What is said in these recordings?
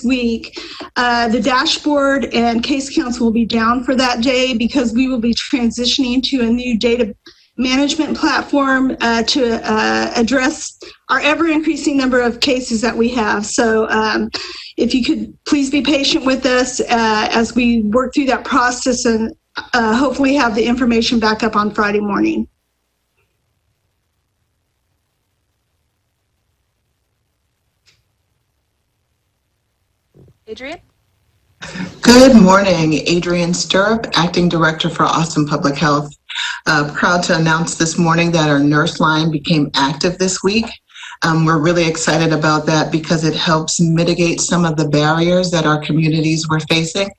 this week. The dashboard and case counts will be down for that day because we will be transitioning to a new data management platform to address our ever-increasing number of cases that we have. So if you could please be patient with us as we work through that process and hopefully have the information back up on Friday morning. Adrian? Good morning, Adrian Stirrup, Acting Director for Austin Public Health. Proud to announce this morning that our nurse line became active this week. We're really excited about that because it helps mitigate some of the barriers that our communities were facing.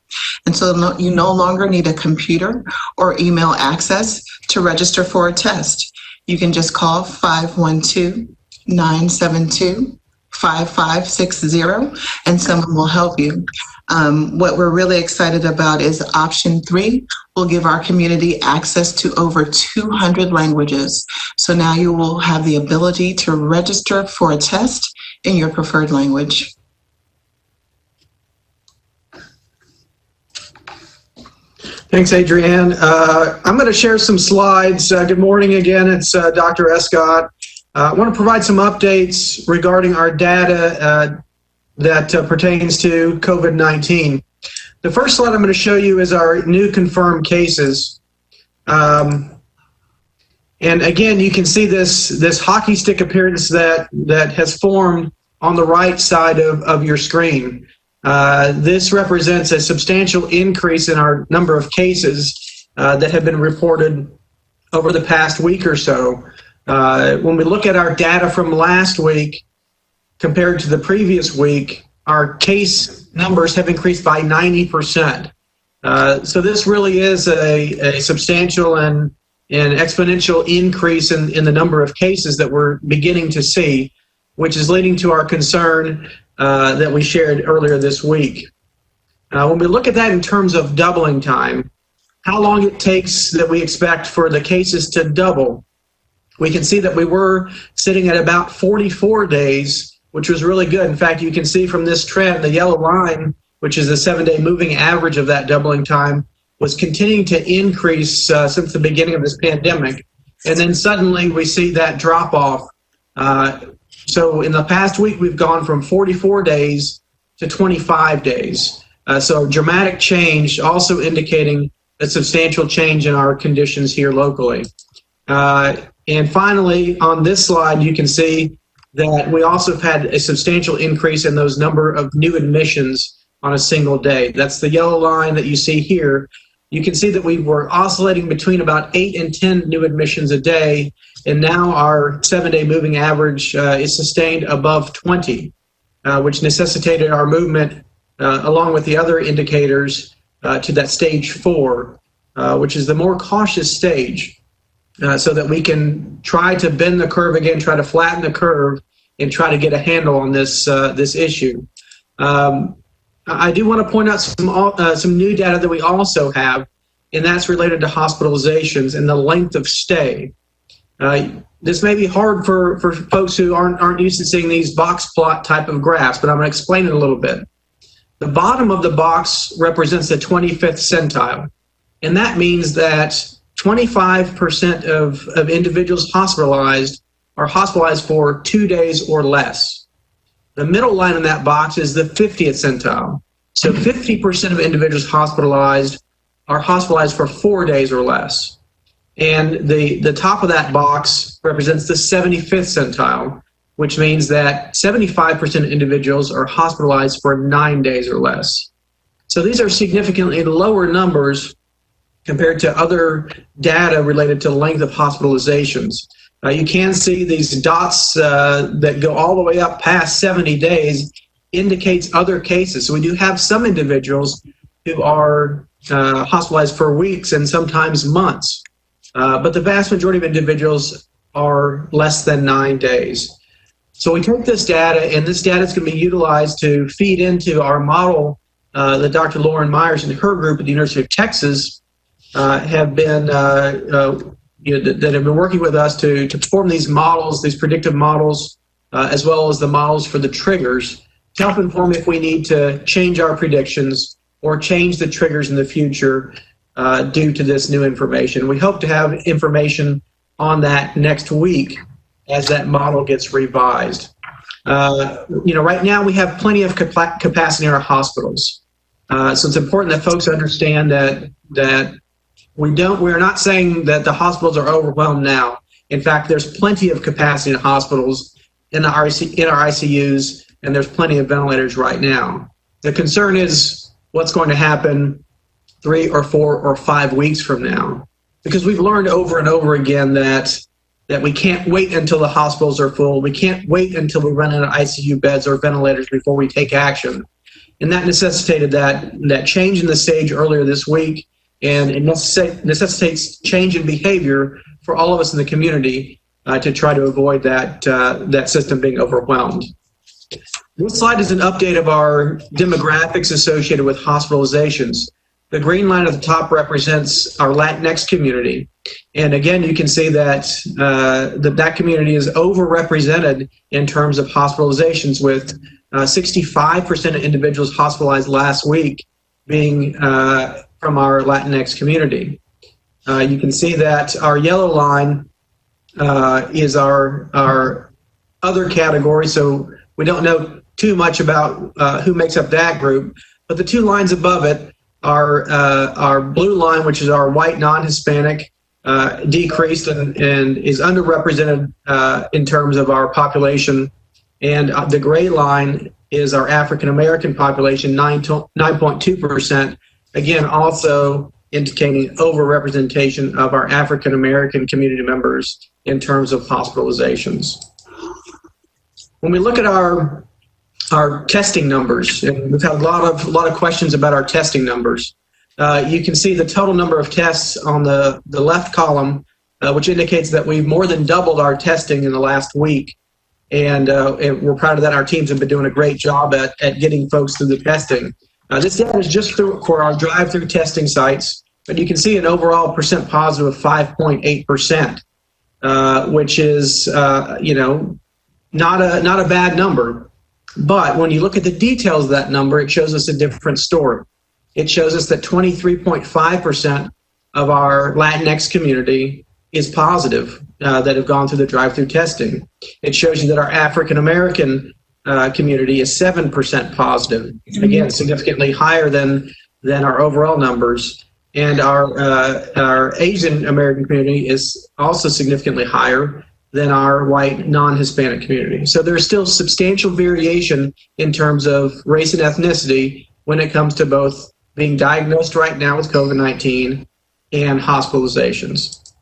And so you no longer need a computer or email access to register for a test. You can just call 512-972-5560 and someone will help you. What we're really excited about is option 3 will give our community access to over 200 languages. So now you will have the ability to register for a test in your preferred language. Thanks, Adrienne. I'm going to share some slides. Good morning again. It's Dr. Escott. I want to provide some updates regarding our data that pertains to COVID-19. The first slide I'm going to show you is our new confirmed cases. And again, you can see this hockey stick appearance that has formed on the right side of your screen. This represents a substantial increase in our number of cases that have been reported over the past week or so. When we look at our data from last week compared to the previous week, our case numbers have increased by 90%. So this really is a substantial and exponential increase in the number of cases that we're beginning to see, which is leading to our concern that we shared earlier this week. When we look at that in terms of doubling time, how long it takes that we expect for the cases to double, we can see that we were sitting at about 44 days, which was really good. In fact, you can see from this trend, the yellow line, which is the 7-day moving average of that doubling time, was continuing to increase since the beginning of this pandemic. And then suddenly we see that drop off. So in the past week, we've gone from 44 days to 25 days. So dramatic change, also indicating a substantial change in our conditions here locally. And finally, on this slide, you can see that we also have had a substantial increase in those number of new admissions on a single day. That's the yellow line that you see here. You can see that we were oscillating between about 8 and 10 new admissions a day, and now our 7-day moving average is sustained above 20, which necessitated our movement, along with the other indicators, to that stage 4, which is the more cautious stage. So that we can try to bend the curve again, try to flatten the curve, and try to get a handle on this issue. I do want to point out some new data that we also have, and that's related to hospitalizations and the length of stay. This may be hard for folks who aren't used to seeing these box plot type of graphs, but I'm going to explain it a little bit. The bottom of the box represents the 25th centile, and that means that 25% of individuals hospitalized are hospitalized for 2 days or less. The middle line in that box is the 50th centile. So 50% of individuals hospitalized are hospitalized for 4 days or less. And the top of that box represents the 75th centile, which means that 75% of individuals are hospitalized for 9 days or less. So these are significantly lower numbers compared to other data related to length of hospitalizations. You can see these dots that go all the way up past 70 days indicates other cases. So we do have some individuals who are hospitalized for weeks and sometimes months, but the vast majority of individuals are less than 9 days. So we took this data, and this data is going to be utilized to feed into our model that Dr. Lauren Myers and her group at the University of Texas have been that have been working with us to perform these models, these predictive models, as well as the models for the triggers to help inform if we need to change our predictions or change the triggers in the future due to this new information. We hope to have information on that next week as that model gets revised. Right now we have plenty of capacity in our hospitals. So it's important that folks understand that we're not saying that the hospitals are overwhelmed now. In fact, there's plenty of capacity in hospitals, in our ICUs, and there's plenty of ventilators right now. The concern is what's going to happen 3 or 4 or 5 weeks from now, because we've learned over and over again that we can't wait until the hospitals are full. We can't wait until we run out of ICU beds or ventilators before we take action. And that necessitated that change in the stage earlier this week, and it necessitates change in behavior for all of us in the community to try to avoid that system being overwhelmed. This slide is an update of our demographics associated with hospitalizations. The green line at the top represents our Latinx community. And again, you can see that that community is overrepresented in terms of hospitalizations, with 65% of individuals hospitalized last week being from our Latinx community. You can see that our yellow line is our other category, so we don't know too much about who makes up that group, but the 2 lines above it are our blue line, which is our white non-Hispanic, decreased and is underrepresented in terms of our population, and the gray line is our African American population, 9.2%, again also indicating overrepresentation of our African American community members in terms of hospitalizations. When we look at our testing numbers, and we've had a lot of questions about our testing numbers, you can see the total number of tests on the left column, which indicates that we've more than doubled our testing in the last week. And we're proud of that. Our teams have been doing a great job at getting folks through the testing. This data is just for our drive-through testing sites, but you can see an overall percent positive of 5.8%, which is not a bad number. But when you look at the details of that number, it shows us a different story. It shows us that 23.5% of our Latinx community is positive that have gone through the drive-through testing. It shows you that our African American community is 7% positive. Again, significantly higher than our overall numbers. And our Asian American community is also significantly higher than our white non-Hispanic community. So there's still substantial variation in terms of race and ethnicity when it comes to both being diagnosed right now with COVID-19 and hospitalizations.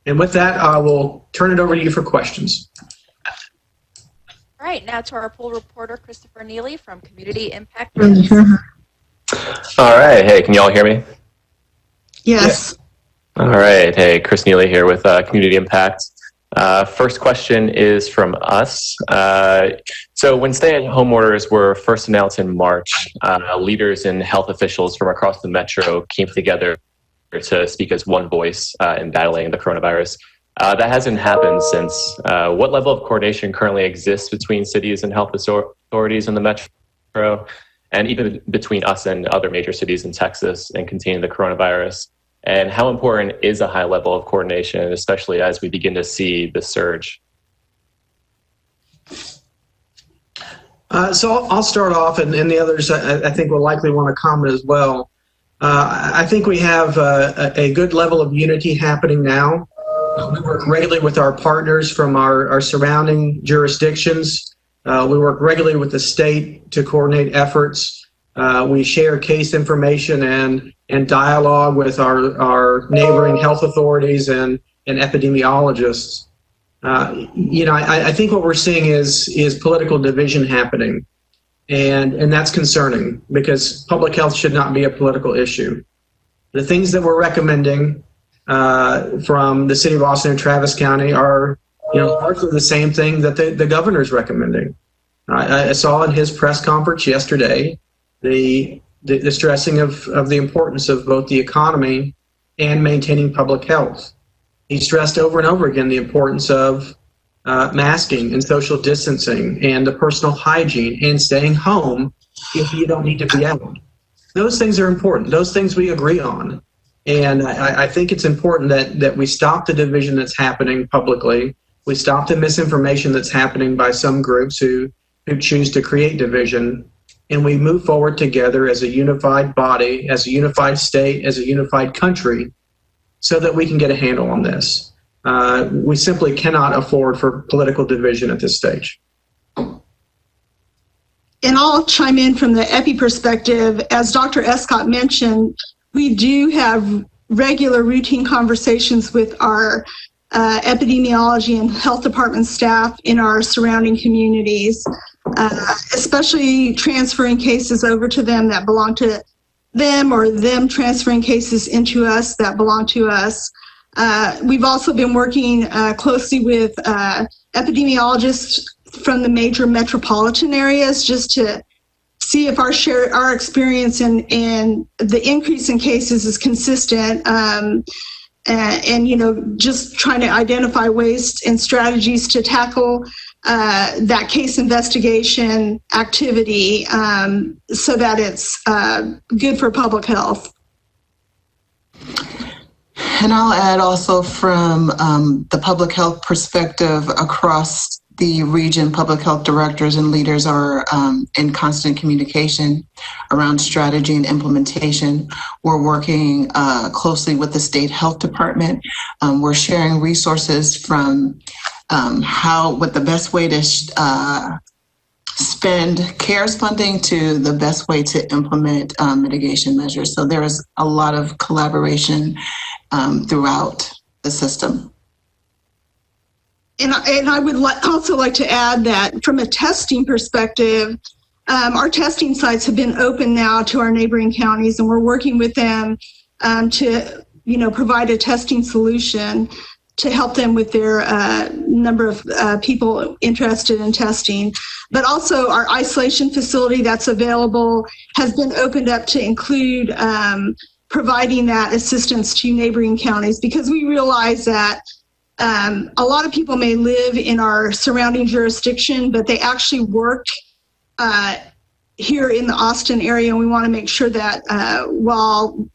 And with that, I will turn it over to you for questions. All right, now to our pool reporter, Christopher Neely from Community Impact. All right, hey, can you all hear me? Yes. All right, hey, Chris Neely here with Community Impact. First question is from us. So when stay-at-home orders were first announced in March, leaders and health officials from across the metro came together to speak as one voice in battling the coronavirus. That hasn't happened since. What level of coordination currently exists between cities and health authorities in the metro, and even between us and other major cities in Texas in containing the coronavirus? And how important is a high level of coordination, especially as we begin to see the surge? So I'll start off, and the others I think will likely want to comment as well. I think we have a good level of unity happening now. We work regularly with our partners from our surrounding jurisdictions. We work regularly with the state to coordinate efforts. We share case information and dialogue with our neighboring health authorities and epidemiologists. I think what we're seeing is political division happening, and that's concerning because public health should not be a political issue. The things that we're recommending from the city of Austin and Travis County are, largely the same thing that the governor's recommending. I saw in his press conference yesterday the stressing of the importance of both the economy and maintaining public health. He stressed over and over again the importance of masking and social distancing and the personal hygiene and staying home if you don't need to be out. Those things are important. Those things we agree on. And I think it's important that we stop the division that's happening publicly. We stop the misinformation that's happening by some groups who choose to create division. And we move forward together as a unified body, as a unified state, as a unified country, so that we can get a handle on this. We simply cannot afford for political division at this stage. And I'll chime in from the EPI perspective. As Dr. Escott mentioned, we do have regular routine conversations with our epidemiology and health department staff in our surrounding communities, especially transferring cases over to them that belong to them or them transferring cases into us that belong to us. We've also been working closely with epidemiologists from the major metropolitan areas just to see if our experience and the increase in cases is consistent, and just trying to identify ways and strategies to tackle that case investigation activity so that it's good for public health. And I'll add also from the public health perspective across the region, public health directors and leaders are in constant communication around strategy and implementation. We're working closely with the state health department. We're sharing resources from what the best way to spend CARES funding to the best way to implement mitigation measures. So there is a lot of collaboration throughout the system. And I would also like to add that from a testing perspective, our testing sites have been open now to our neighboring counties, and we're working with them to, provide a testing solution to help them with their number of people interested in testing. But also our isolation facility that's available has been opened up to include providing that assistance to neighboring counties, because we realize that a lot of people may live in our surrounding jurisdiction, but they actually work here in the Austin area, and we want to make sure that while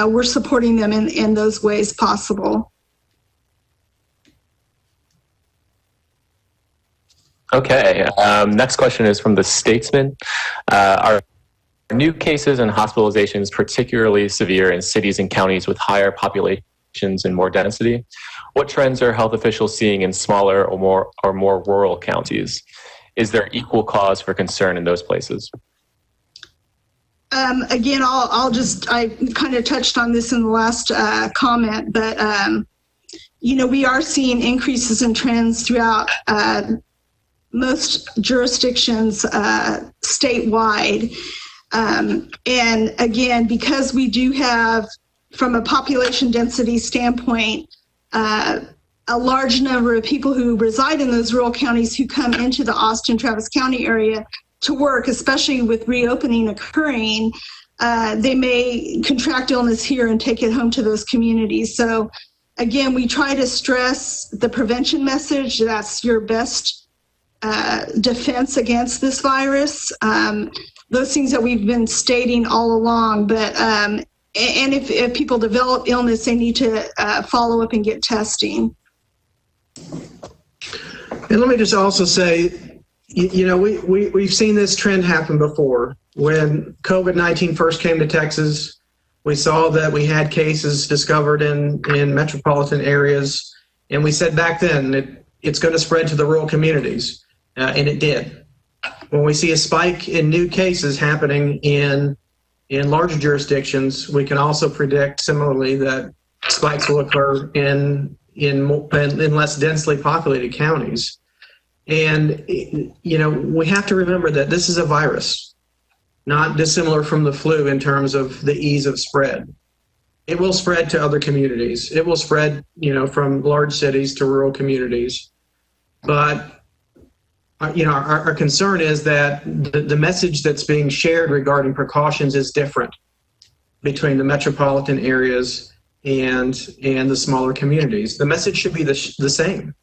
we're supporting them in those ways possible. Okay, next question is from the Statesman. Are new cases and hospitalizations particularly severe in cities and counties with higher populations and more density? What trends are health officials seeing in smaller or more rural counties? Is there equal cause for concern in those places? Again, I kind of touched on this in the last comment, but we are seeing increases in trends throughout most jurisdictions statewide. And again, because we do have, from a population density standpoint, a large number of people who reside in those rural counties who come into the Austin, Travis County area to work, especially with reopening occurring, they may contract illness here and take it home to those communities. So again, we try to stress the prevention message. That's your best defense against this virus. Those things that we've been stating all along, but and if people develop illness, they need to follow up and get testing. And let me just also say, we've seen this trend happen before. When COVID-19 first came to Texas, we saw that we had cases discovered in metropolitan areas, and we said back then it's going to spread to the rural communities, and it did. When we see a spike in new cases happening in larger jurisdictions, we can also predict similarly that spikes will occur in less densely populated counties. And, we have to remember that this is a virus, not dissimilar from the flu in terms of the ease of spread. It will spread to other communities. It will spread, from large cities to rural communities. But our concern is that the message that's being shared regarding precautions is different between the metropolitan areas and the smaller communities. The message should be the same.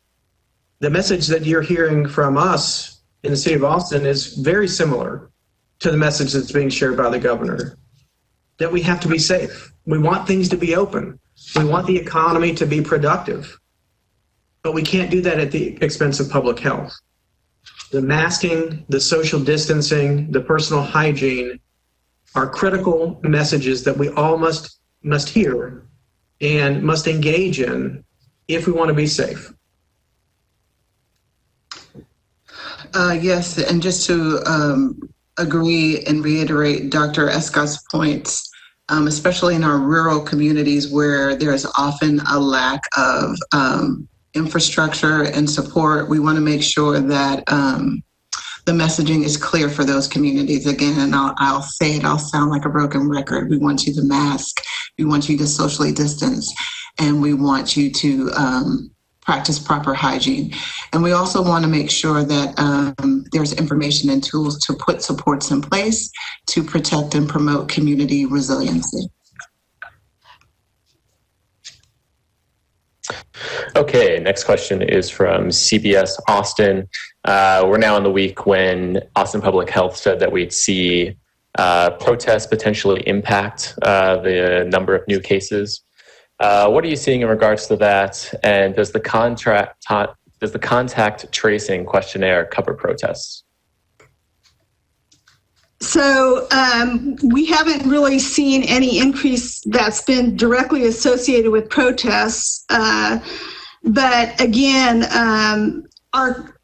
the message that you're hearing from us in the city of Austin is very similar to the message that's being shared by the governor, that we have to be safe. We want things to be open. We want the economy to be productive, but we can't do that at the expense of public health. The masking, the social distancing, the personal hygiene are critical messages that we all must hear and must engage in if we want to be safe. Yes, and just to agree and reiterate Dr. Escott's points, especially in our rural communities where there's often a lack of infrastructure and support, we want to make sure that the messaging is clear for those communities. Again, and I'll say it, I'll sound like a broken record. We want you to mask, we want you to socially distance, and we want you to practice proper hygiene. And we also want to make sure that there's information and tools to put supports in place to protect and promote community resiliency. Okay, next question is from CBS Austin. We're now in the week when Austin Public Health said that we'd see protests potentially impact the number of new cases. What are you seeing in regards to that? And does the contact tracing questionnaire cover protests? So we haven't really seen any increase that's been directly associated with protests. But again,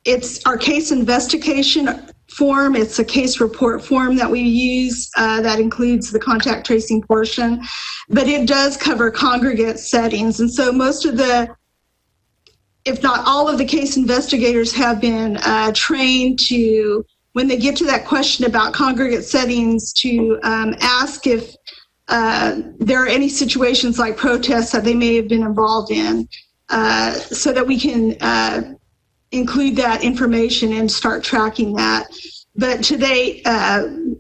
it's our case investigation form. It's a case report form that we use that includes the contact tracing portion, but it does cover congregate settings. And so most of if not all of the case investigators have been trained to, when they get to that question about congregate settings, to ask if there are any situations like protests that they may have been involved in, so that we can include that information and start tracking that. But to date,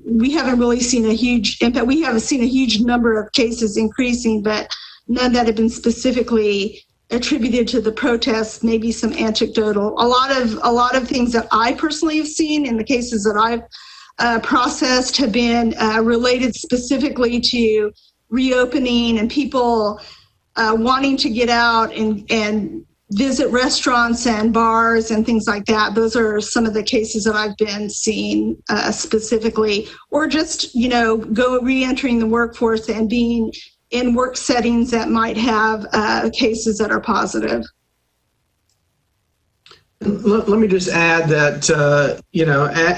we haven't really seen a huge impact. We haven't seen a huge number of cases increasing, but none that have been specifically attributed to the protests, maybe some anecdotal. A lot of things that I personally have seen in the cases that I've processed have been related specifically to reopening and people wanting to get out and visit restaurants and bars and things like that. Those are some of the cases that I've been seeing specifically, or just, go re-entering the workforce and being in work settings that might have cases that are positive. Let me just add that,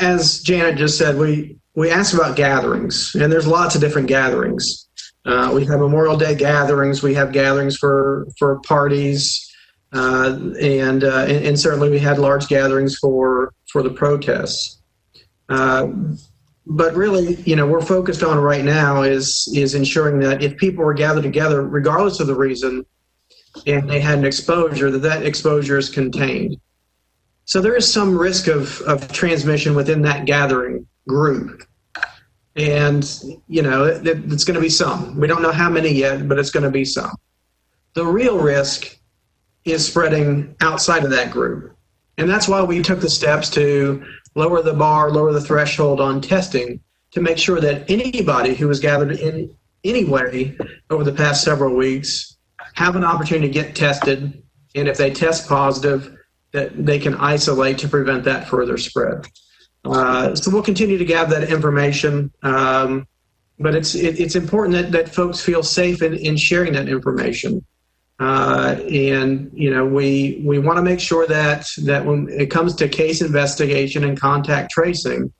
as Janet just said, we asked about gatherings, and there's lots of different gatherings. We have Memorial Day gatherings, we have gatherings for parties, and certainly we had large gatherings for the protests. But really, we're focused on right now is ensuring that if people were gathered together, regardless of the reason, and they had an exposure, that exposure is contained. So there is some risk of transmission within that gathering group. And, it's going to be some. We don't know how many yet, but it's going to be some. The real risk is spreading outside of that group. And that's why we took the steps to lower the bar, lower the threshold on testing to make sure that anybody who was gathered in any way over the past several weeks have an opportunity to get tested. And if they test positive, that they can isolate to prevent that further spread. So we'll continue to gather that information. But it's important that folks feel safe in sharing that information. And we want to make sure that when it comes to case investigation and contact tracing,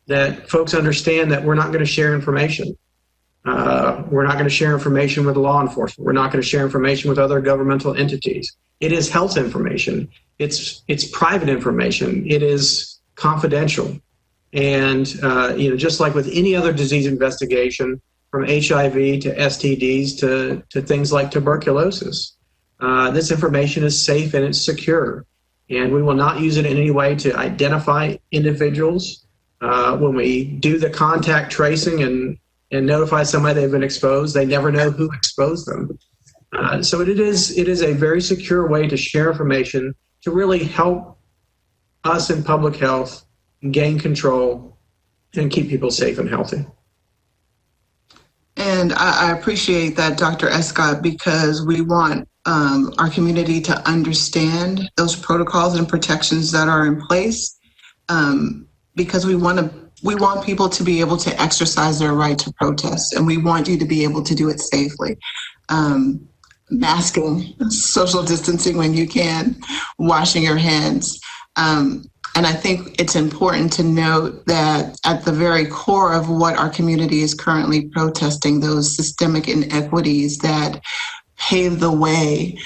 that folks understand that we're not going to share information. We're not going to share information with law enforcement. We're not going to share information with other governmental entities. It is health information. It's private information. It is confidential. And just like with any other disease investigation, from HIV to STDs to things like tuberculosis. This information is safe and it's secure, and we will not use it in any way to identify individuals. When we do the contact tracing and notify somebody they've been exposed, they never know who exposed them. So it is a very secure way to share information to really help us in public health gain control and keep people safe and healthy. And I appreciate that, Dr. Escott, because we want our community to understand those protocols and protections that are in place, because we want people to be able to exercise their right to protest, and we want you to be able to do it safely. Masking, social distancing when you can, washing your hands. And I think it's important to note that at the very core of what our community is currently protesting, those systemic inequities that pave the way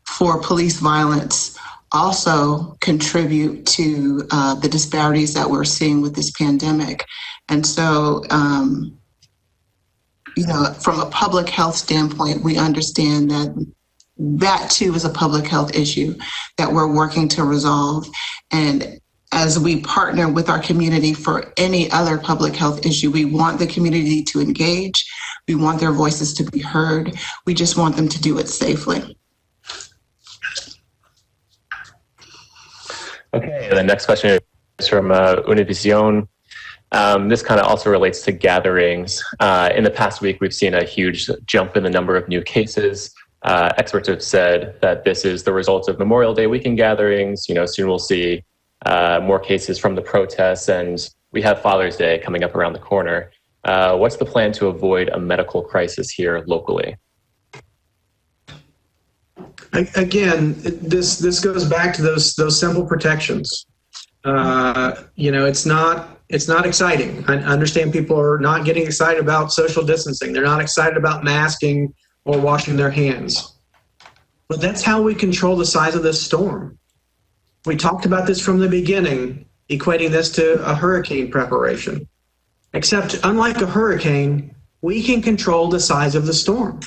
for police violence also contribute to the disparities that we're seeing with this pandemic. And so, from a public health standpoint, we understand that too is a public health issue that we're working to resolve. And as we partner with our community for any other public health issue, we want the community to engage. We want their voices to be heard. We just want them to do it safely. Okay, the next question is from Univision. This kind of also relates to gatherings. In the past week, we've seen a huge jump in the number of new cases. Experts have said that this is the result of Memorial Day weekend gatherings. Soon we'll see more cases from the protests, and we have Father's Day coming up around the corner. What's the plan to avoid a medical crisis here locally? Again, this goes back to those simple protections. It's not exciting. I understand people are not getting excited about social distancing. They're not excited about masking or washing their hands. But that's how we control the size of this storm. We talked about this from the beginning, equating this to a hurricane preparation. Except unlike a hurricane, we can control the size of the storm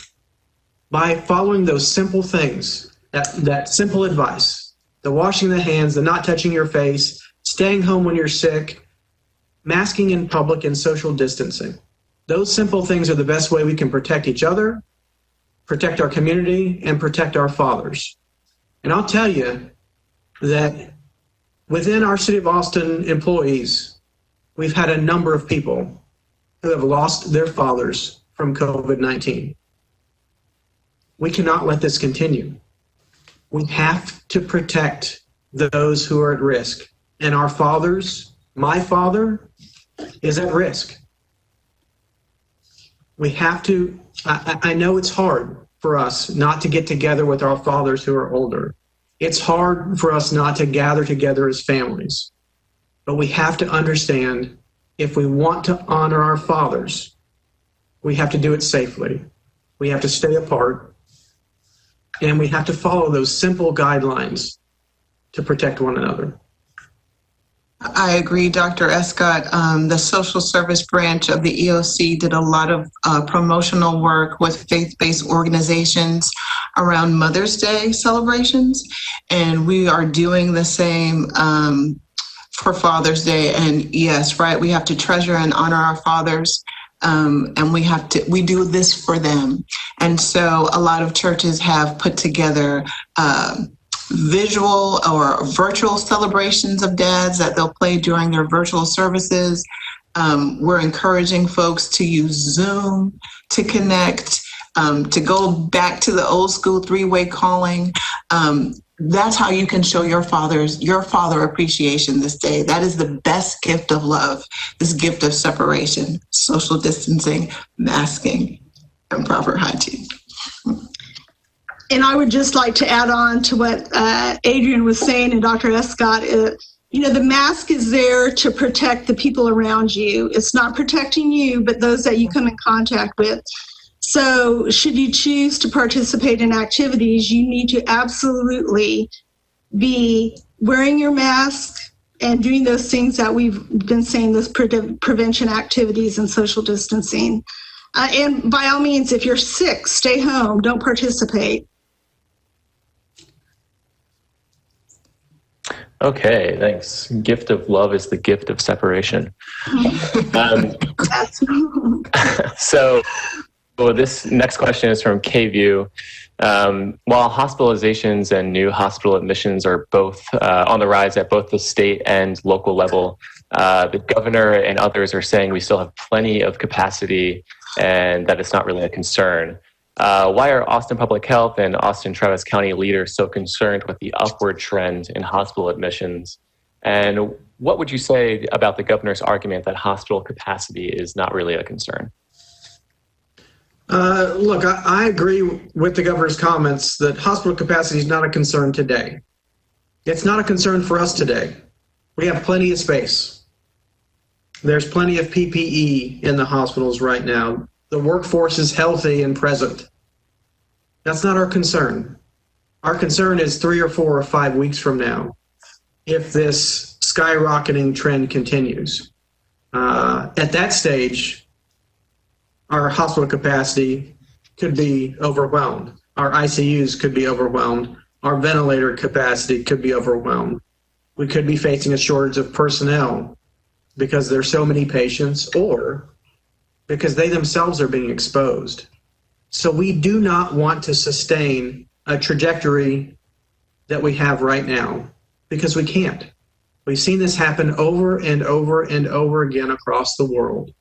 by following those simple things, that simple advice, the washing the hands, the not touching your face, staying home when you're sick, masking in public, and social distancing. Those simple things are the best way we can protect each other, protect our community, and protect our fathers. And I'll tell you that within our City of Austin employees, we've had a number of people who have lost their fathers from COVID-19. We cannot let this continue. We have to protect those who are at risk. And our fathers, my father, is at risk. We have to, I know it's hard for us not to get together with our fathers who are older. It's hard for us not to gather together as families. But we have to understand, if we want to honor our fathers, we have to do it safely. We have to stay apart. And we have to follow those simple guidelines to protect one another. I agree, Dr. Escott. The social service branch of the EOC did a lot of promotional work with faith-based organizations around Mother's Day celebrations, and we are doing the same for Father's Day. And yes, right, we have to treasure and honor our fathers, and we do this for them. And so a lot of churches have put together visual or virtual celebrations of dads that they'll play during their virtual services. We're encouraging folks to use Zoom to connect, to go back to the old school three-way calling. That's how you can show your father appreciation this day. That is the best gift of love, this gift of separation, social distancing, masking, and proper hygiene. And I would just like to add on to what Adrian was saying and Dr. Escott. The mask is there to protect the people around you. It's not protecting you, but those that you come in contact with. So should you choose to participate in activities, you need to absolutely be wearing your mask and doing those things that we've been saying, those prevention activities and social distancing. And by all means, if you're sick, stay home, don't participate. Okay, thanks. Gift of love is the gift of separation. So this next question is from KVUE. While hospitalizations and new hospital admissions are both on the rise at both the state and local level, the governor and others are saying we still have plenty of capacity and that it's not really a concern. Why are Austin Public Health and Austin Travis County leaders so concerned with the upward trend in hospital admissions? And what would you say about the governor's argument that hospital capacity is not really a concern? Look, I agree with the governor's comments that hospital capacity is not a concern today. It's not a concern for us today. We have plenty of space. There's plenty of PPE in the hospitals right now. The workforce is healthy and present. That's not our concern. Our concern is 3 or 4 or 5 weeks from now, if this skyrocketing trend continues. At that stage, our hospital capacity could be overwhelmed. Our ICUs could be overwhelmed. Our ventilator capacity could be overwhelmed. We could be facing a shortage of personnel because there's so many patients, or because they themselves are being exposed. So we do not want to sustain a trajectory that we have right now, because we can't. We've seen this happen over and over and over again across the world,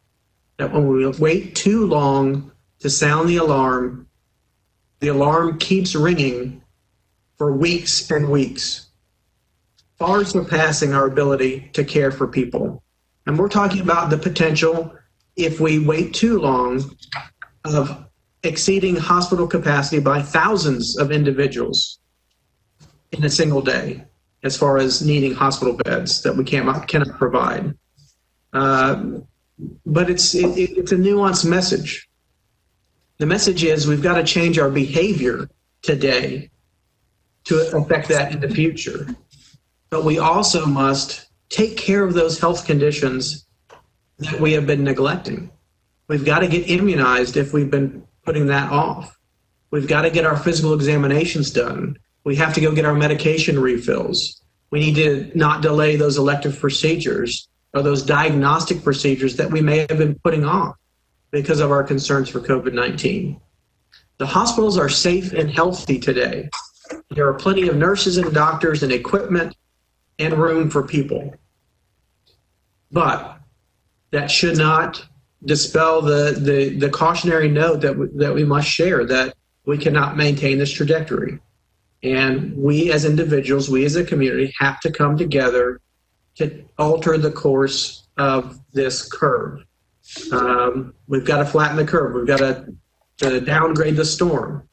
that when we wait too long to sound the alarm keeps ringing for weeks and weeks, far surpassing our ability to care for people. And we're talking about the potential, if we wait too long, of exceeding hospital capacity by thousands of individuals in a single day, as far as needing hospital beds that we cannot provide. But it's a nuanced message. The message is we've got to change our behavior today to affect that in the future. But we also must take care of those health conditions that we have been neglecting. We've got to get immunized if we've been putting that off. We've got to get our physical examinations done. We have to go get our medication refills. We need to not delay those elective procedures or those diagnostic procedures that we may have been putting off because of our concerns for COVID-19. The hospitals are safe and healthy today. There are plenty of nurses and doctors and equipment and room for people. But that should not dispel the cautionary note that we must share, that we cannot maintain this trajectory. And we as individuals, we as a community, have to come together to alter the course of this curve. We've got to flatten the curve. We've got to downgrade the storm,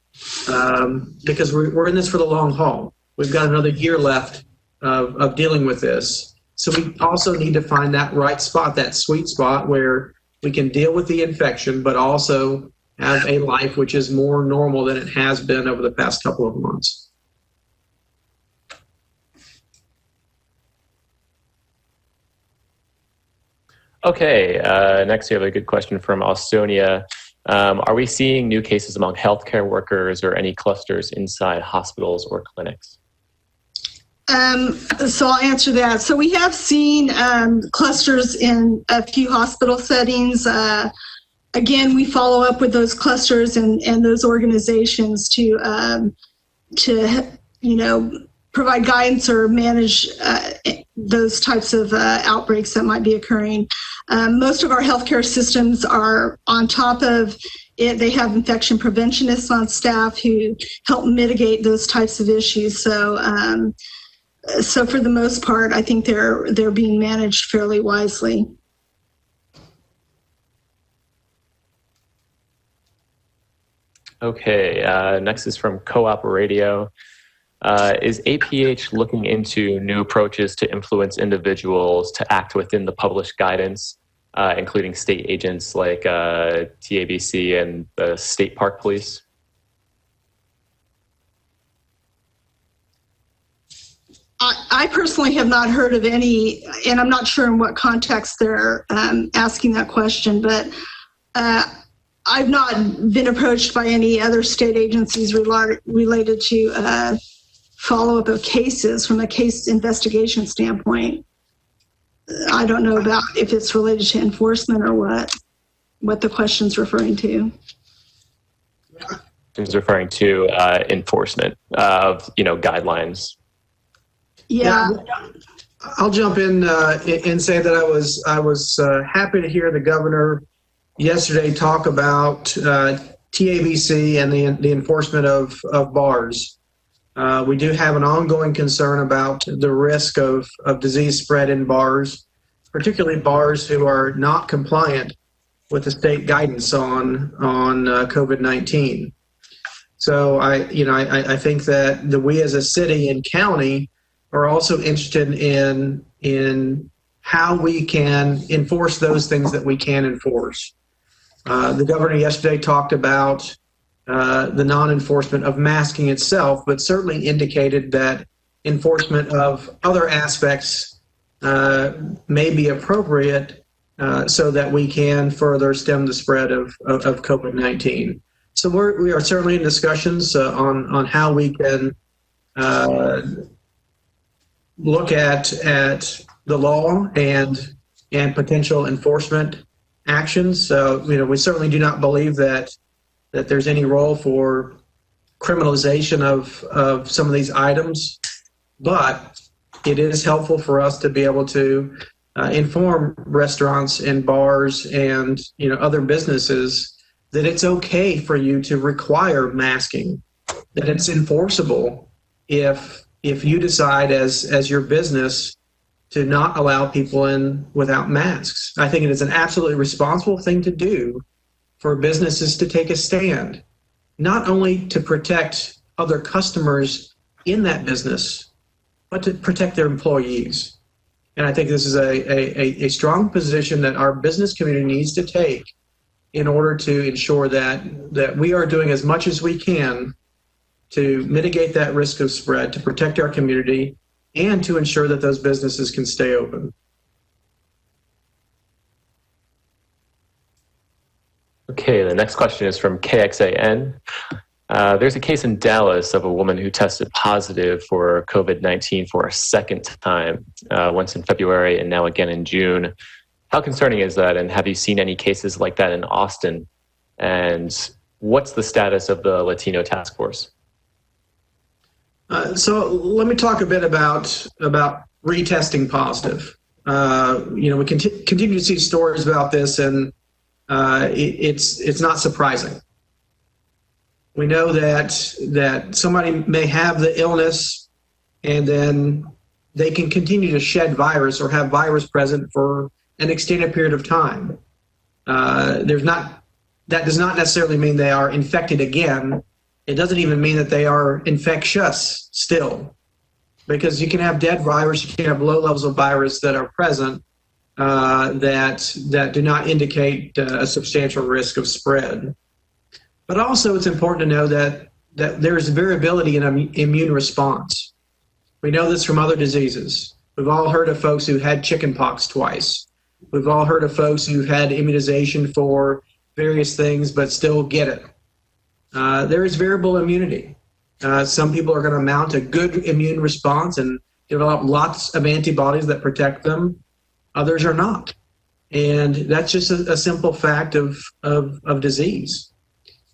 because we're in this for the long haul. We've got another year left of dealing with this. So we also need to find that right spot, that sweet spot where we can deal with the infection, but also have a life which is more normal than it has been over the past couple of months. Okay, next we have a good question from Austonia. Are we seeing new cases among healthcare workers or any clusters inside hospitals or clinics? So I'll answer that. So we have seen clusters in a few hospital settings. Again, we follow up with those clusters and those organizations to provide guidance or manage those types of outbreaks that might be occurring. Most of our healthcare systems are on top of it. They have infection preventionists on staff who help mitigate those types of issues. So for the most part, I think they're being managed fairly wisely. Okay, next is from Co-op Radio. Is APH looking into new approaches to influence individuals to act within the published guidance, including state agents like TABC and the State Park Police? I personally have not heard of any, and I'm not sure in what context they're asking that question, but I've not been approached by any other state agencies related to follow-up of cases from a case investigation standpoint. I don't know about if it's related to enforcement or what the question's referring to. is referring to enforcement of, guidelines. Yeah. I'll jump in and say that I was happy to hear the governor yesterday talk about TABC and the enforcement of bars. We do have an ongoing concern about the risk of disease spread in bars, particularly bars who are not compliant with the state guidance on COVID-19. So I think that we as a city and county are also interested in how we can enforce those things that we can enforce. The governor yesterday talked about the non-enforcement of masking itself, but certainly indicated that enforcement of other aspects may be appropriate so that we can further stem the spread of COVID-19. So we are certainly in discussions on how we can look at the law and potential enforcement actions. So we certainly do not believe that there's any role for criminalization of some of these items, but it is helpful for us to be able to inform restaurants and bars and other businesses that it's okay for you to require masking, that it's enforceable if you decide as your business to not allow people in without masks. I think it is an absolutely responsible thing to do for businesses to take a stand, not only to protect other customers in that business, but to protect their employees. And I think this is a strong position that our business community needs to take in order to ensure that we are doing as much as we can to mitigate that risk of spread, to protect our community, and to ensure that those businesses can stay open. Okay, the next question is from KXAN. There's a case in Dallas of a woman who tested positive for COVID-19 for a second time, once in February and now again in June. How concerning is that, and have you seen any cases like that in Austin? And what's the status of the Latino task force? So let me talk a bit about retesting positive. We continue to see stories about this, and it's not surprising. We know that somebody may have the illness, and then they can continue to shed virus or have virus present for an extended period of time. That does not necessarily mean they are infected again. It doesn't even mean that they are infectious still, because you can have dead virus, you can have low levels of virus that are present that do not indicate a substantial risk of spread. But also it's important to know that there's variability in immune response. We know this from other diseases. We've all heard of folks who had chickenpox twice. We've all heard of folks who've had immunization for various things but still get it. There is variable immunity. Some people are going to mount a good immune response and develop lots of antibodies that protect them. Others are not. And that's just a simple fact of disease.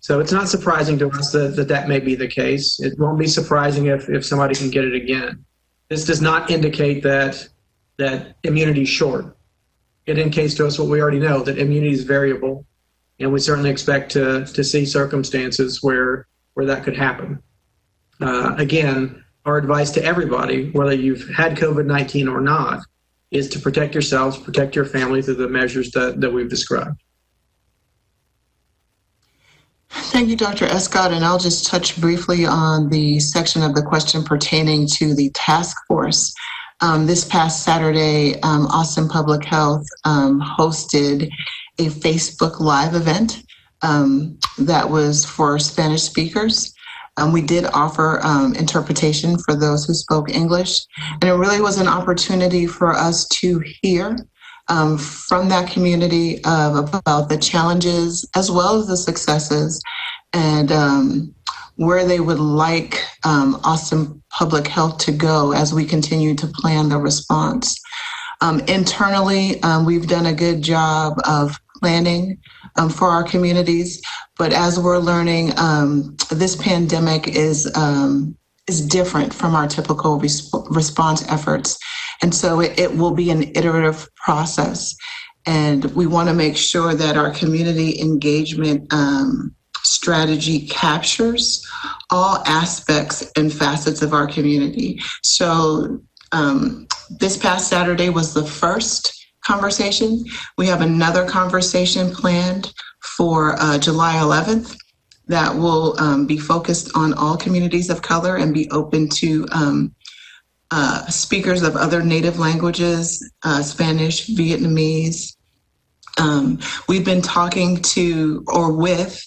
So it's not surprising to us that may be the case. It won't be surprising if somebody can get it again. This does not indicate that immunity is short. It indicates to us what we already know, that immunity is variable. And we certainly expect to see circumstances where that could happen. Again, our advice to everybody, whether you've had COVID-19 or not, is to protect yourselves, protect your family through the measures that we've described. Thank you, Dr. Escott. And I'll just touch briefly on the section of the question pertaining to the task force. This past Saturday, Austin Public Health hosted a Facebook Live event that was for Spanish speakers. We did offer interpretation for those who spoke English, and it really was an opportunity for us to hear from that community about the challenges as well as the successes, and where they would like Austin Public Health to go as we continue to plan the response. Internally, we've done a good job of planning for our communities. But as we're learning, this pandemic is different from our typical response efforts. And so it will be an iterative process. And we want to make sure that our community engagement strategy captures all aspects and facets of our community. So this past Saturday was the first conversation. We have another conversation planned for July 11th that will be focused on all communities of color and be open to speakers of other native languages, Spanish, Vietnamese. We've been talking to or with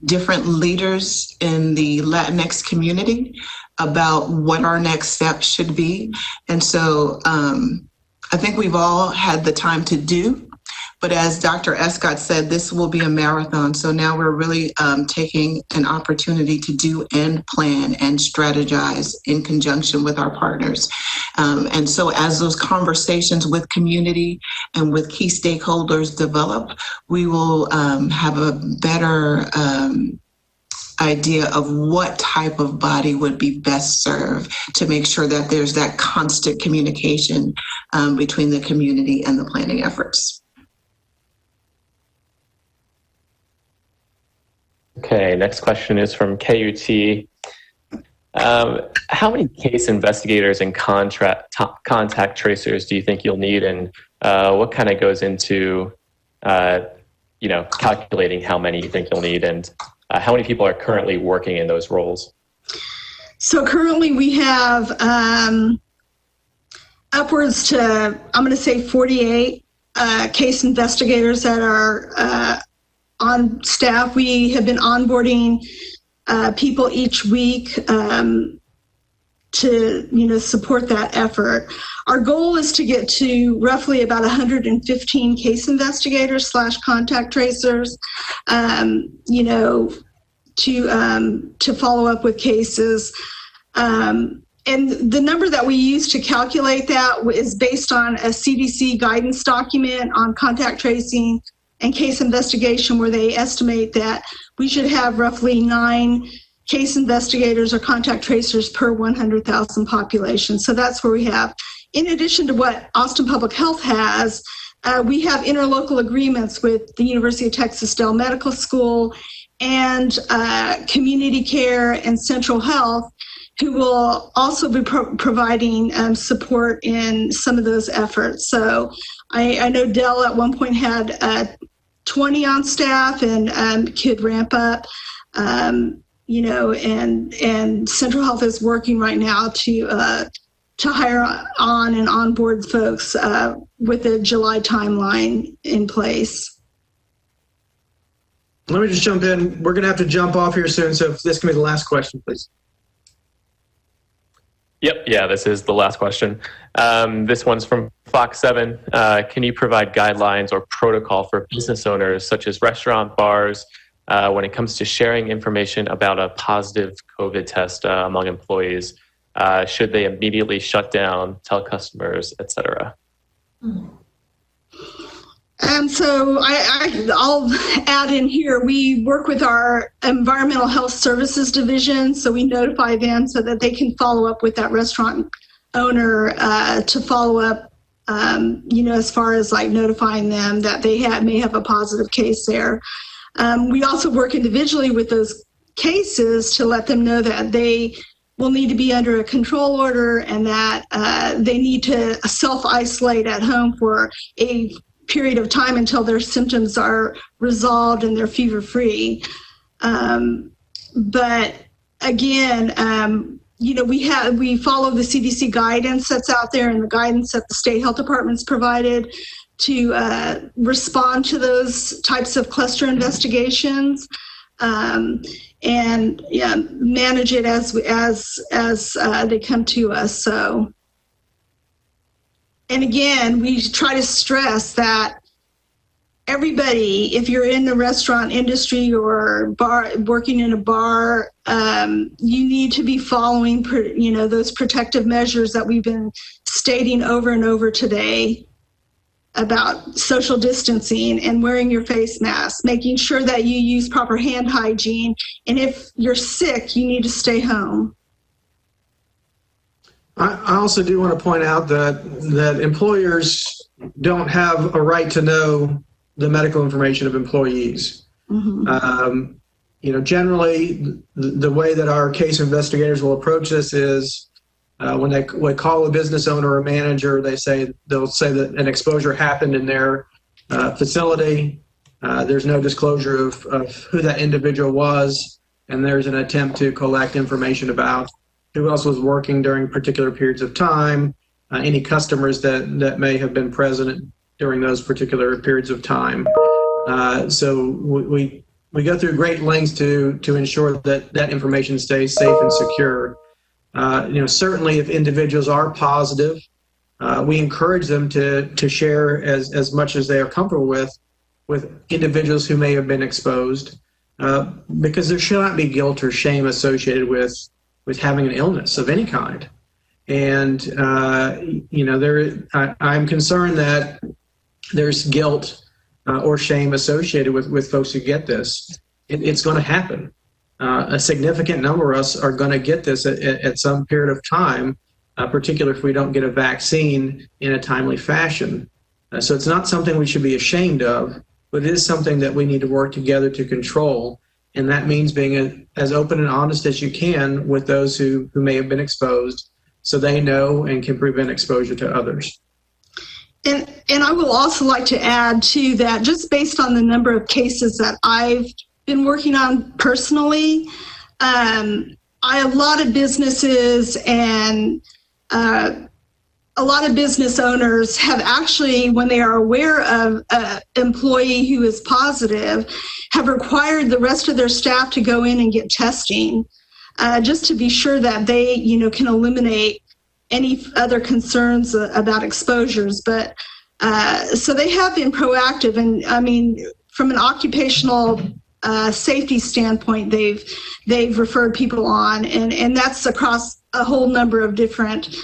different leaders in the Latinx community about what our next steps should be. And so I think we've all had the time to do, but as Dr. Escott said, this will be a marathon. So now we're really taking an opportunity to do and plan and strategize in conjunction with our partners. And so as those conversations with community and with key stakeholders develop, we will have a better idea of what type of body would be best served to make sure that there's that constant communication between the community and the planning efforts. Okay, next question is from KUT. How many case investigators and contact tracers do you think you'll need, and what kind of goes into calculating how many you think you'll need, and how many people are currently working in those roles? So currently we have upwards to, I'm going to say 48 case investigators that are on staff. We have been onboarding people each week to support that effort. Our goal is to get to roughly about 115 case investigators / contact tracers, to follow up with cases. And the number that we use to calculate that is based on a CDC guidance document on contact tracing and case investigation, where they estimate that we should have roughly 9 case investigators or contact tracers per 100,000 population. So that's where we have. In addition to what Austin Public Health has, we have interlocal agreements with the University of Texas Dell Medical School and Community Care and Central Health, who will also be providing support in some of those efforts. So I know Dell at one point had 20 on staff and could ramp up, and Central Health is working right now to hire on and onboard folks with a July timeline in place. Let me just jump in. We're going to have to jump off here soon, so if this can be the last question, please. Yep, yeah, this is the last question. This one's from Fox 7. Can you provide guidelines or protocol for business owners, such as restaurant, bars, when it comes to sharing information about a positive COVID test among employees? Should they immediately shut down, tell customers, etc.? So I'll add in here, we work with our environmental health services division, so we notify them so that they can follow up with that restaurant owner to follow up, as far as like notifying them that they may have a positive case there. We also work individually with those cases to let them know that they will need to be under a control order and that they need to self-isolate at home for a period of time until their symptoms are resolved and they're fever-free. But again, we follow the CDC guidance that's out there and the guidance that the state health department's provided to respond to those types of cluster investigations, and manage it as they come to us. So. And again, we try to stress that everybody, if you're in the restaurant industry or working in a bar, you need to be following, those protective measures that we've been stating over and over today. about social distancing and wearing your face mask, making sure that you use proper hand hygiene, and if you're sick, you need to stay home. I also do want to point out that employers don't have a right to know the medical information of employees. Mm-hmm. Generally, the way that our case investigators will approach this is when they call a business owner or manager, they'll say that an exposure happened in their facility. There's no disclosure of who that individual was, and there's an attempt to collect information about who else was working during particular periods of time, any customers that may have been present during those particular periods of time. So we go through great lengths to ensure that information stays safe and secure. Certainly if individuals are positive, we encourage them to share as much as they are comfortable with individuals who may have been exposed, because there should not be guilt or shame associated with having an illness of any kind. And, I'm concerned that there's guilt or shame associated with folks who get this. It's going to happen. A significant number of us are going to get this at some period of time, particularly if we don't get a vaccine in a timely fashion. So it's not something we should be ashamed of, but it is something that we need to work together to control. And that means being as open and honest as you can with those who may have been exposed, so they know and can prevent exposure to others. And I will also like to add to that, just based on the number of cases that I've been working on personally, a lot of businesses and a lot of business owners have actually, when they are aware of an employee who is positive, have required the rest of their staff to go in and get testing, just to be sure that they, can eliminate any other concerns about exposures. But so they have been proactive, and I mean, from an occupational safety standpoint, they've referred people on, and that's across a whole number of different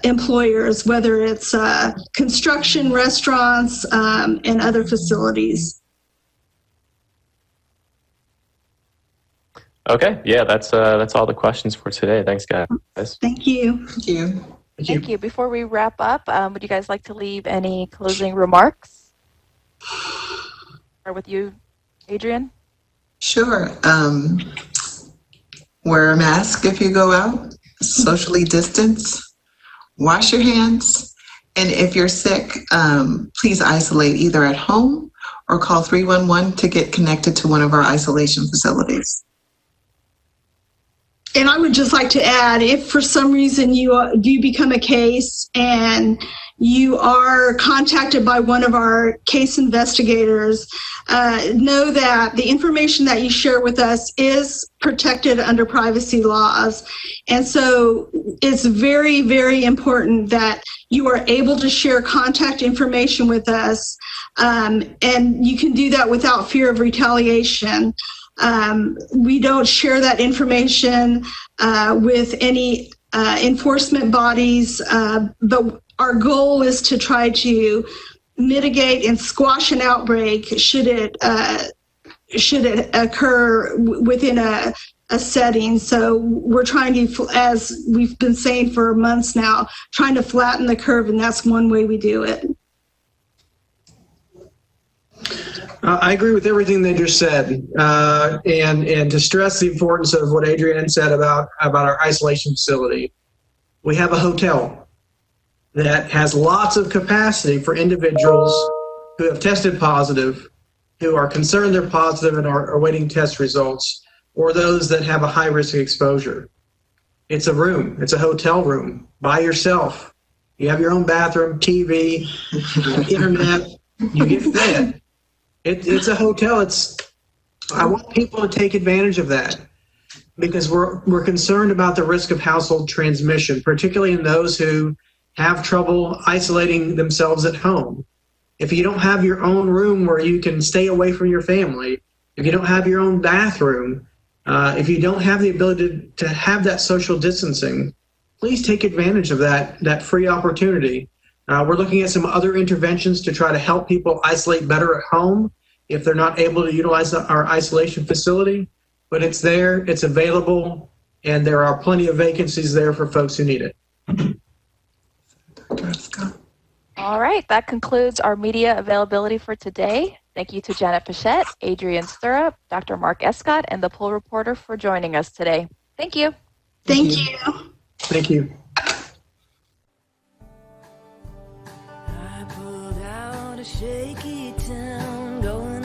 employers, whether it's construction, restaurants, and other facilities. Okay, yeah, that's all the questions for today. Thanks, guys. Thank you. Thank you. Thank you. Before we wrap up, would you guys like to leave any closing remarks? Start with you, Adrian. Sure. Wear a mask if you go out, socially distance, wash your hands, and if you're sick, please isolate either at home or call 311 to get connected to one of our isolation facilities. And I would just like to add, if for some reason you do become a case and you are contacted by one of our case investigators, know that the information that you share with us is protected under privacy laws. And so it's very, very important that you are able to share contact information with us, and you can do that without fear of retaliation. We don't share that information with any enforcement bodies, but our goal is to try to mitigate and squash an outbreak should it occur within a setting. So we're trying to, as we've been saying for months now, trying to flatten the curve, and that's one way we do it. I agree with everything they just said, and to stress the importance of what Adrienne said about our isolation facility. We have a hotel that has lots of capacity for individuals who have tested positive, who are concerned they're positive and are awaiting test results, or those that have a high risk of exposure. It's a room. It's a hotel room by yourself. You have your own bathroom, TV, internet. You get fed. It's a hotel. I want people to take advantage of that, because we're concerned about the risk of household transmission, particularly in those who have trouble isolating themselves at home. If you don't have your own room where you can stay away from your family, if you don't have your own bathroom, if you don't have the ability to have that social distancing, please take advantage of that free opportunity. We're looking at some other interventions to try to help people isolate better at home if they're not able to utilize our isolation facility. But it's there, it's available, and there are plenty of vacancies there for folks who need it. All right, that concludes our media availability for today. Thank you to Janet Pichette, Adrian Stirrup, Dr. Mark Escott, and the poll reporter for joining us today. Thank you. Thank you. Thank you. I pulled out a shaky town, going